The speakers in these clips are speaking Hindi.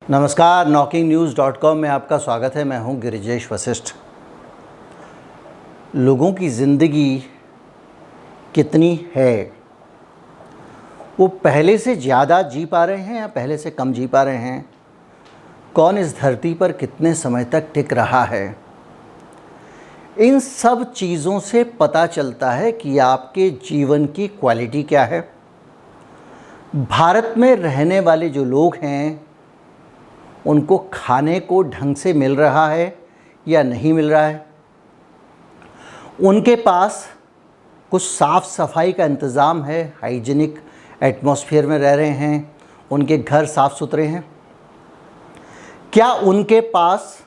नमस्कार, knocking-news.com में आपका स्वागत है। मैं हूं गिरिजेश वशिष्ठ। लोगों की ज़िंदगी कितनी है? वो पहले से ज़्यादा जी पा रहे हैं या पहले से कम जी पा रहे हैं? कौन इस धरती पर कितने समय तक टिक रहा है? इन सब चीज़ों से पता चलता है कि आपके जीवन की क्वालिटी क्या है। भारत में रहने वाले जो लोग हैं उनको खाने को ढंग से मिल रहा है या नहीं मिल रहा है? उनके पास कुछ साफ़ सफाई का इंतज़ाम है, हाइजीनिक एटमॉस्फेयर में रह रहे हैं, उनके घर साफ़ सुथरे हैं? क्या उनके पास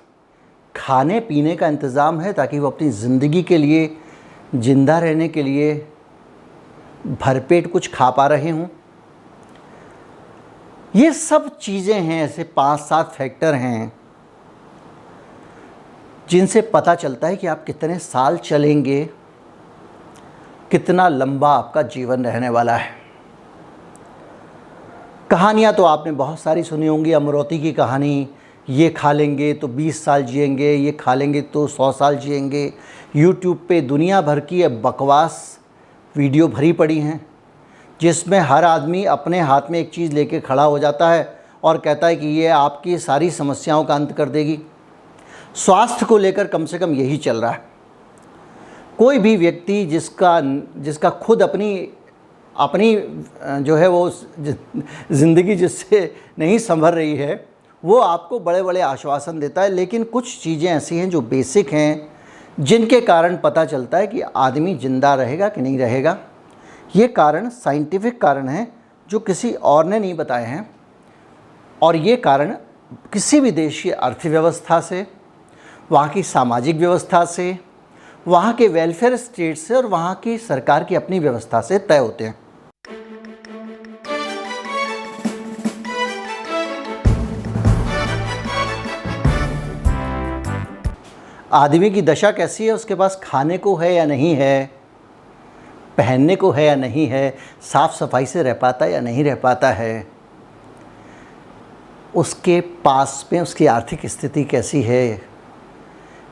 खाने पीने का इंतज़ाम है ताकि वो अपनी ज़िंदगी के लिए, ज़िंदा रहने के लिए भरपेट कुछ खा पा रहे हों? ये सब चीज़ें हैं, ऐसे 5-7 फैक्टर हैं जिनसे पता चलता है कि आप कितने साल चलेंगे, कितना लंबा आपका जीवन रहने वाला है। कहानियाँ तो आपने बहुत सारी सुनी होंगी। अमरौती की कहानी, ये खा लेंगे तो 20 साल जिएंगे, ये खा लेंगे तो 100 साल जिएंगे। यूट्यूब पे दुनिया भर की बकवास वीडियो भरी पड़ी हैं जिसमें हर आदमी अपने हाथ में एक चीज़ लेके खड़ा हो जाता है और कहता है कि ये आपकी सारी समस्याओं का अंत कर देगी। स्वास्थ्य को लेकर कम से कम यही चल रहा है। कोई भी व्यक्ति जिसका खुद अपनी जो है वो ज़िंदगी जिससे नहीं संभल रही है, वो आपको बड़े बड़े आश्वासन देता है। लेकिन कुछ चीज़ें ऐसी हैं जो बेसिक हैं, जिनके कारण पता चलता है कि आदमी ज़िंदा रहेगा कि नहीं रहेगा। ये कारण साइंटिफिक कारण हैं जो किसी और ने नहीं बताए हैं, और ये कारण किसी भी देश की अर्थव्यवस्था से, वहाँ की सामाजिक व्यवस्था से, वहाँ के वेलफेयर स्टेट से और वहाँ की सरकार की अपनी व्यवस्था से तय होते हैं। आदमी की दशा कैसी है, उसके पास खाने को है या नहीं है, पहनने को है या नहीं है, साफ़ सफाई से रह पाता है या नहीं रह पाता है, उसके पास में उसकी आर्थिक स्थिति कैसी है,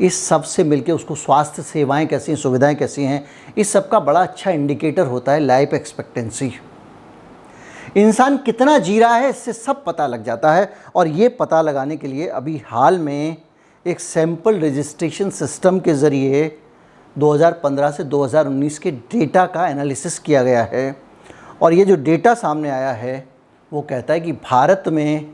इस सब से मिलके उसको स्वास्थ्य सेवाएं कैसी हैं, सुविधाएं कैसी हैं, इस सब का बड़ा अच्छा इंडिकेटर होता है लाइफ एक्सपेक्टेंसी। इंसान कितना जी रहा है, इससे सब पता लग जाता है। और ये पता लगाने के लिए अभी हाल में एक सैंपल रजिस्ट्रेशन सिस्टम के ज़रिए 2015 से 2019 के डेटा का एनालिसिस किया गया है। और ये जो डेटा सामने आया है वो कहता है कि भारत में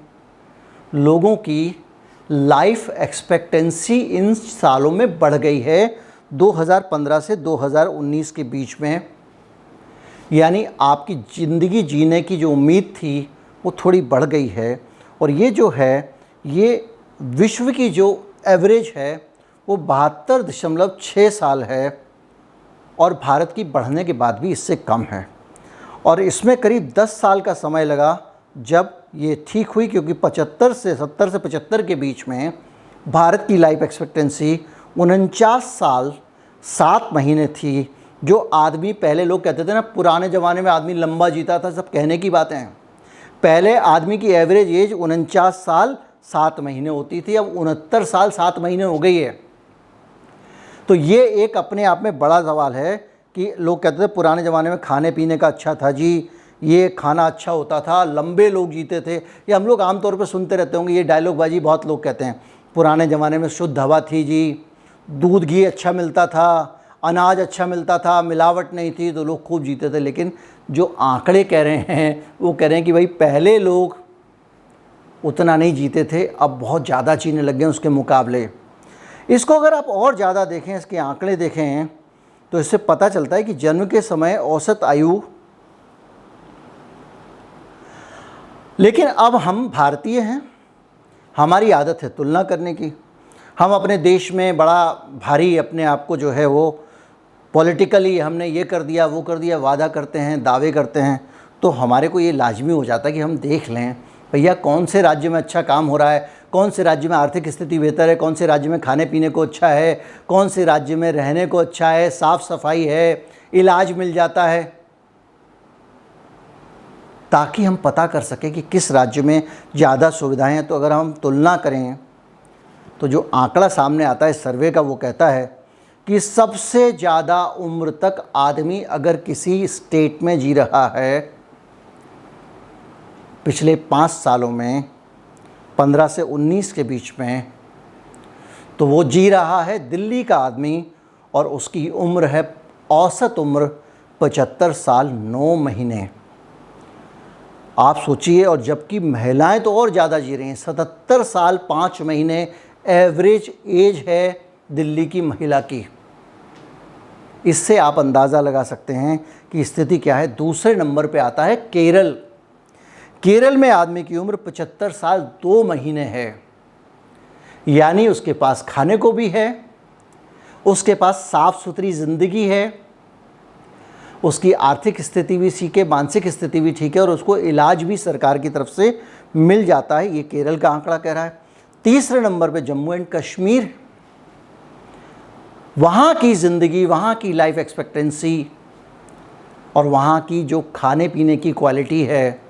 लोगों की लाइफ एक्सपेक्टेंसी इन सालों में बढ़ गई है 2015 से 2019 के बीच में। यानी आपकी ज़िंदगी जीने की जो उम्मीद थी वो थोड़ी बढ़ गई है। और ये जो है, ये विश्व की जो एवरेज है वो 72.6 साल है, और भारत की बढ़ने के बाद भी इससे कम है। और इसमें करीब 10 साल का समय लगा जब ये ठीक हुई, क्योंकि 70 से 75 के बीच में भारत की लाइफ एक्सपेक्टेंसी 49 साल 7 महीने थी। जो आदमी, पहले लोग कहते थे ना, पुराने ज़माने में आदमी लंबा जीता था, सब कहने की बातें हैं। पहले आदमी की एवरेज एज 49 साल 7 महीने होती थी, अब 69 साल 7 महीने हो गई है। तो ये एक अपने आप में बड़ा सवाल है कि लोग कहते थे पुराने ज़माने में खाने पीने का अच्छा था जी, ये खाना अच्छा होता था, लंबे लोग जीते थे। ये हम लोग आमतौर पर सुनते रहते होंगे, ये डायलॉग बाजी बहुत लोग कहते हैं। पुराने ज़माने में शुद्ध हवा थी जी, दूध घी अच्छा मिलता था, अनाज अच्छा मिलता था, मिलावट नहीं थी, तो लोग खूब जीते थे। लेकिन जो आंकड़े कह रहे हैं वो कह रहे हैं कि भाई पहले लोग उतना नहीं जीते थे, अब बहुत ज़्यादा जीने लग गए उसके मुकाबले। इसको अगर आप और ज़्यादा देखें, इसके आंकड़े देखें, तो इससे पता चलता है कि जन्म के समय औसत आयु, लेकिन अब हम भारतीय हैं, हमारी आदत है तुलना करने की। हम अपने देश में बड़ा भारी अपने आप को जो है वो पॉलिटिकली हमने ये कर दिया वो कर दिया वादा करते हैं, दावे करते हैं। तो हमारे को ये लाजमी हो जाता है कि हम देख लें भैया कौन से राज्य में अच्छा काम हो रहा है, कौन से राज्य में आर्थिक स्थिति बेहतर है, कौन से राज्य में खाने पीने को अच्छा है, कौन से राज्य में रहने को अच्छा है, साफ़ सफाई है, इलाज मिल जाता है। ताकि हम पता कर सकें कि किस राज्य में ज़्यादा सुविधाएं हैं। तो अगर हम तुलना करें तो जो आंकड़ा सामने आता है सर्वे का, वो कहता है कि सबसे ज़्यादा उम्र तक आदमी अगर किसी स्टेट में जी रहा है पिछले 5 सालों में, 15 से 19 के बीच में, तो वो जी रहा है दिल्ली का आदमी, और उसकी उम्र है, औसत उम्र 75 साल 9 महीने। आप सोचिए, और जबकि महिलाएं तो और ज़्यादा जी रही हैं, 77 साल 5 महीने एवरेज एज है दिल्ली की महिला की। इससे आप अंदाज़ा लगा सकते हैं कि स्थिति क्या है। दूसरे नंबर पे आता है केरल। केरल में आदमी की उम्र 75 साल 2 महीने है, यानी उसके पास खाने को भी है, उसके पास साफ सुथरी ज़िंदगी है, उसकी आर्थिक स्थिति भी ठीक है, मानसिक स्थिति भी ठीक है, और उसको इलाज भी सरकार की तरफ से मिल जाता है। ये केरल का आंकड़ा कह रहा है। तीसरे नंबर पे जम्मू एंड कश्मीर। वहाँ की ज़िंदगी, वहाँ की लाइफ एक्सपेक्टेंसी और वहाँ की जो खाने पीने की क्वालिटी है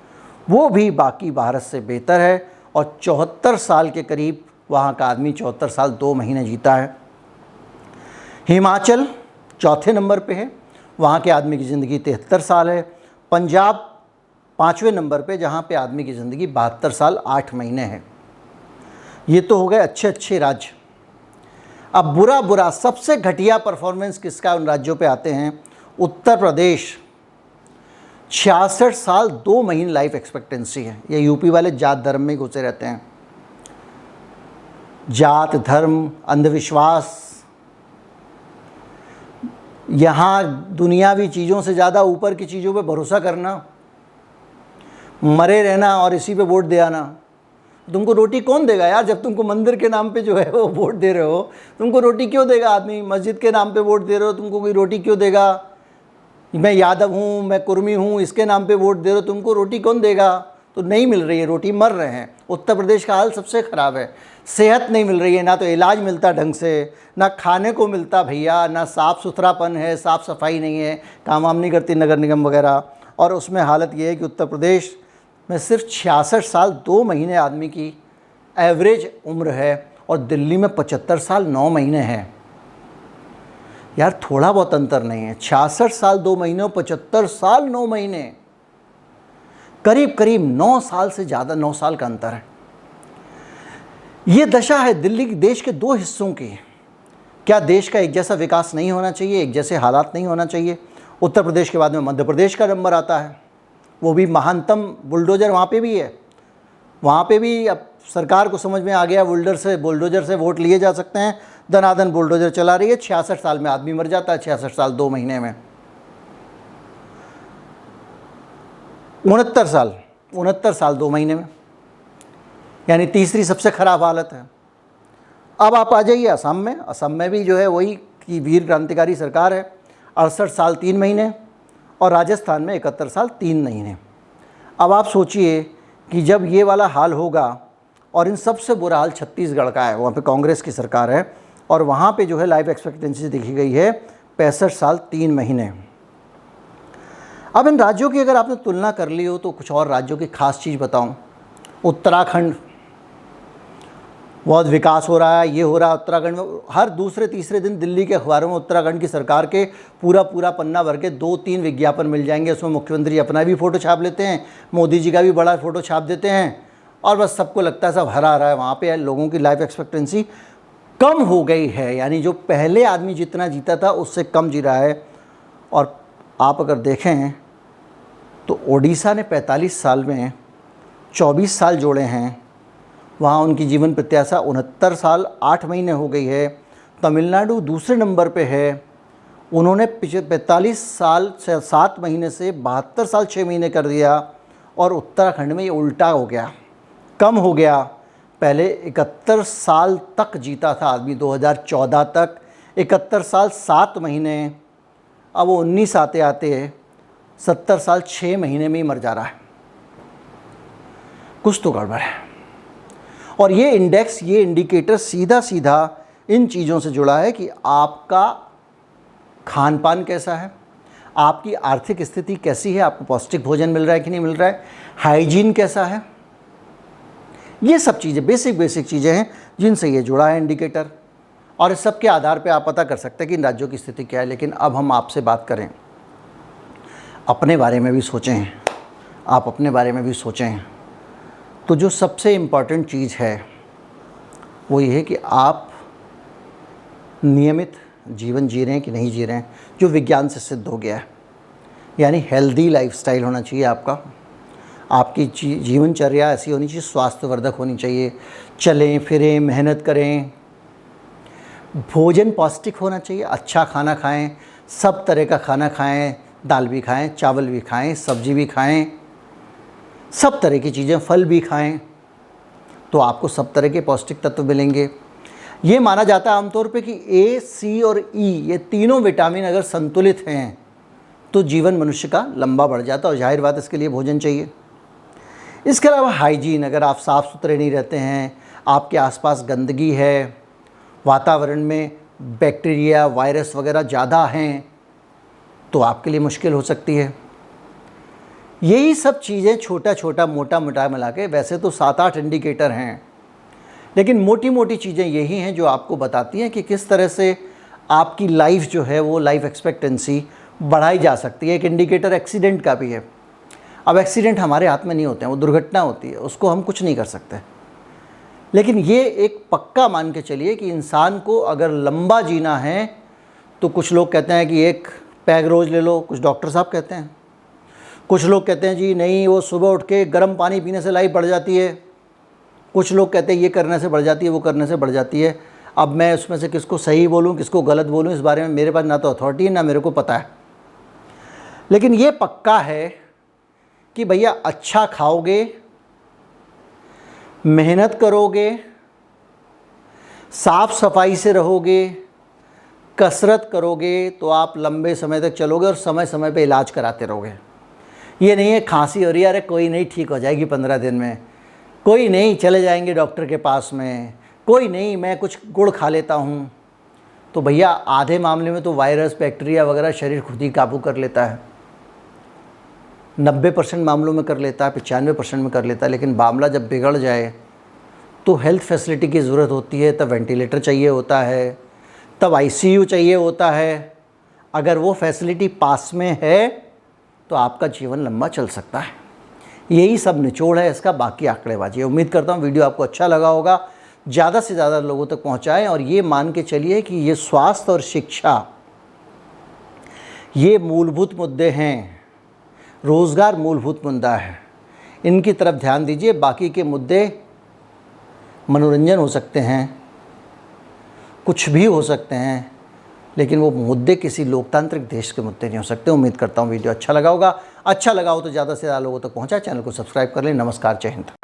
वो भी बाकी भारत से बेहतर है, और 74 साल के करीब वहाँ का आदमी 74 साल 2 महीने जीता है। हिमाचल चौथे नंबर पे है, वहाँ के आदमी की ज़िंदगी 73 साल है। पंजाब 5वें नंबर पे, जहाँ पे आदमी की ज़िंदगी 72 साल 8 महीने है। ये तो हो गए अच्छे अच्छे राज्य। अब बुरा बुरा, सबसे घटिया परफॉर्मेंस किसका उन राज्यों पे आते हैं। उत्तर प्रदेश 66 साल 2 महीने लाइफ एक्सपेक्टेंसी है। ये यूपी वाले जात धर्म में घुसे रहते हैं। जात धर्म, अंधविश्वास, यहाँ दुनियावी चीज़ों से ज़्यादा ऊपर की चीज़ों पे भरोसा करना, मरे रहना और इसी पे वोट दे आना। तुमको रोटी कौन देगा यार, जब तुमको मंदिर के नाम पे जो है वो वोट दे रहे हो, तुमको रोटी क्यों देगा आदमी। मस्जिद के नाम पे वोट दे रहे हो, तुमको कोई रोटी क्यों देगा। मैं यादव हूँ, मैं कुर्मी हूँ, इसके नाम पे वोट दे रहे हो, तुमको रोटी कौन देगा। तो नहीं मिल रही है रोटी, मर रहे हैं। उत्तर प्रदेश का हाल सबसे ख़राब है। सेहत नहीं मिल रही है, ना तो इलाज मिलता ढंग से, ना खाने को मिलता भैया, ना साफ़ सुथरापन है, साफ़ सफाई नहीं है, काम वाम नहीं करती नगर निगम वगैरह। और उसमें हालत ये है कि उत्तर प्रदेश में सिर्फ 66 साल 2 महीने आदमी की एवरेज उम्र है, और दिल्ली में 75 साल 9 महीने है। यार थोड़ा बहुत अंतर नहीं है। 66 साल 2 महीने और 75 साल 9 महीने, करीब करीब 9 साल से ज़्यादा, 9 साल का अंतर है। ये दशा है दिल्ली की, देश के 2 हिस्सों की। क्या देश का एक जैसा विकास नहीं होना चाहिए, एक जैसे हालात नहीं होना चाहिए। उत्तर प्रदेश के बाद में मध्य प्रदेश का नंबर आता है, वो भी महानतम बुलडोजर वहाँ पे भी है। वहाँ पे भी अब सरकार को समझ में आ गया बुलडोजर से वोट लिए जा सकते हैं, दनादन बुलडोजर चला रही है। 66 साल में आदमी मर जाता है, 66 साल 2 महीने में। 69 साल 2 महीने में, यानी तीसरी सबसे ख़राब हालत है। अब आप आ जाइए असम में। असम में भी जो है वही कि वीर क्रांतिकारी सरकार है, 68 साल 3 महीने, और राजस्थान में 71 साल 3 महीने। अब आप सोचिए कि जब ये वाला हाल होगा, और इन सबसे बुरा हाल छत्तीसगढ़ का है, वहाँ पे कांग्रेस की सरकार है, और वहाँ पे जो है लाइफ एक्सपेक्टेंसी देखी गई है 65 साल 3 महीने। अब इन राज्यों की अगर आपने तुलना कर ली हो तो कुछ और राज्यों की खास चीज़ बताऊं। उत्तराखंड बहुत विकास हो रहा है, ये हो रहा है उत्तराखंड में। हर दूसरे तीसरे दिन दिल्ली के अखबारों में उत्तराखंड की सरकार के पूरा पन्ना भर के 2-3 विज्ञापन मिल जाएंगे। उसमें मुख्यमंत्री अपना भी फ़ोटो छाप लेते हैं, मोदी जी का भी बड़ा फ़ोटो छाप देते हैं, और बस सबको लगता है सब हरा हरा है। वहाँ पे लोगों की लाइफ एक्सपेक्टेंसी कम हो गई है, यानी जो पहले आदमी जितना जीता था उससे कम जी रहा है। और आप अगर देखें तो ओडिशा ने 45 साल में 24 साल जोड़े हैं, वहाँ उनकी जीवन प्रत्याशा 69 साल 8 महीने हो गई है। तमिलनाडु दूसरे नंबर पे है, उन्होंने 45 साल 7 महीने से 72 साल 6 महीने कर दिया। और उत्तराखंड में ये उल्टा हो गया, कम हो गया। पहले 71 साल तक जीता था आदमी, 2014 तक 71 साल 7 महीने, अब वो 19 आते आते 70 साल 6 महीने में ही मर जा रहा है। कुछ तो गड़बड़ है। और ये इंडेक्स, ये इंडिकेटर सीधा सीधा इन चीज़ों से जुड़ा है कि आपका खान पान कैसा है, आपकी आर्थिक स्थिति कैसी है, आपको पौष्टिक भोजन मिल रहा है कि नहीं मिल रहा है, हाइजीन कैसा है। ये सब चीज़ें बेसिक चीज़ें हैं जिनसे ये जुड़ा है इंडिकेटर, और इस सब के आधार पे आप पता कर सकते हैं कि इन राज्यों की स्थिति क्या है। लेकिन अब हम आपसे बात करें, अपने बारे में भी सोचें, आप अपने बारे में भी सोचें, तो जो सबसे इम्पॉर्टेंट चीज़ है वो ये है कि आप नियमित जीवन जी रहे हैं कि नहीं जी रहे हैं, जो विज्ञान से सिद्ध हो गया है। यानी हेल्दी लाइफस्टाइल होना चाहिए आपका, आपकी जीवनचर्या ऐसी होनी चाहिए, स्वास्थ्यवर्धक होनी चाहिए, चलें फिरें, मेहनत करें, भोजन पौष्टिक होना चाहिए, अच्छा खाना खाएं, सब तरह का खाना खाएं, दाल भी खाएं, चावल भी खाएं, सब्जी भी खाएं, सब तरह की चीज़ें, फल भी खाएं, तो आपको सब तरह के पौष्टिक तत्व मिलेंगे। ये माना जाता है आमतौर पे कि ए, सी और ई, ये तीनों विटामिन अगर संतुलित हैं तो जीवन मनुष्य का लंबा बढ़ जाता है, और जाहिर बात इसके लिए भोजन चाहिए। इसके अलावा हाइजीन, अगर आप साफ़ सुथरे नहीं रहते हैं, आपके आसपास गंदगी है, वातावरण में बैक्टीरिया, वायरस वगैरह ज़्यादा हैं, तो आपके लिए मुश्किल हो सकती है। यही सब चीज़ें छोटा मोटा मिला के, वैसे तो 7-8 इंडिकेटर हैं, लेकिन मोटी मोटी चीज़ें यही हैं जो आपको बताती हैं कि किस तरह से आपकी लाइफ जो है वो लाइफ एक्सपेक्टेंसी बढ़ाई जा सकती है। एक इंडिकेटर एक्सीडेंट का भी है। अब एक्सीडेंट हमारे हाथ में नहीं होते हैं, वो दुर्घटना होती है, उसको हम कुछ नहीं कर सकते। लेकिन ये एक पक्का मान के चलिए कि इंसान को अगर लंबा जीना है तो कुछ लोग कहते हैं कि एक पैग रोज़ ले लो, कुछ डॉक्टर साहब कहते हैं, कुछ लोग कहते हैं जी नहीं वो सुबह उठ के गर्म पानी पीने से लाइफ बढ़ जाती है, कुछ लोग कहते हैं ये करने से बढ़ जाती है, वो करने से बढ़ जाती है। अब मैं उसमें से किसको सही बोलूँ किसको गलत बोलूँ, इस बारे में मेरे पास ना तो अथॉरिटी है ना मेरे को पता है। लेकिन ये पक्का है कि भैया अच्छा खाओगे, मेहनत करोगे, साफ सफाई से रहोगे, कसरत करोगे, तो आप लंबे समय तक चलोगे और समय समय पे इलाज कराते रहोगे। ये नहीं है खांसी हो रही है, अरे कोई नहीं ठीक हो जाएगी 15 दिन में, कोई नहीं चले जाएंगे डॉक्टर के पास में, कोई नहीं मैं कुछ गुड़ खा लेता हूँ, तो भैया आधे मामले में तो वायरस बैक्टीरिया वगैरह शरीर खुद ही काबू कर लेता है। 90% मामलों में कर लेता है, 95% में कर लेता है। लेकिन मामला जब बिगड़ जाए तो हेल्थ फैसिलिटी की ज़रूरत होती है, तब वेंटिलेटर चाहिए होता है, तब आईसीयू चाहिए होता है। अगर वो फैसिलिटी पास में है तो आपका जीवन लंबा चल सकता है। यही सब निचोड़ है इसका, बाकी आंकड़ेबाजी है। उम्मीद करता हूँ वीडियो आपको अच्छा लगा होगा, ज़्यादा से ज़्यादा लोगों तक पहुँचाएँ, और ये मान के चलिए कि ये स्वास्थ्य और शिक्षा ये मूलभूत मुद्दे हैं, रोज़गार मूलभूत मुद्दा है, इनकी तरफ ध्यान दीजिए। बाकी के मुद्दे मनोरंजन हो सकते हैं, कुछ भी हो सकते हैं, लेकिन वो मुद्दे किसी लोकतांत्रिक देश के मुद्दे नहीं हो सकते। उम्मीद करता हूँ वीडियो अच्छा लगा होगा। अच्छा लगा हो तो ज़्यादा से ज़्यादा लोगों तक पहुँचाए, चैनल को सब्सक्राइब कर लें। नमस्कार, जय हिंद।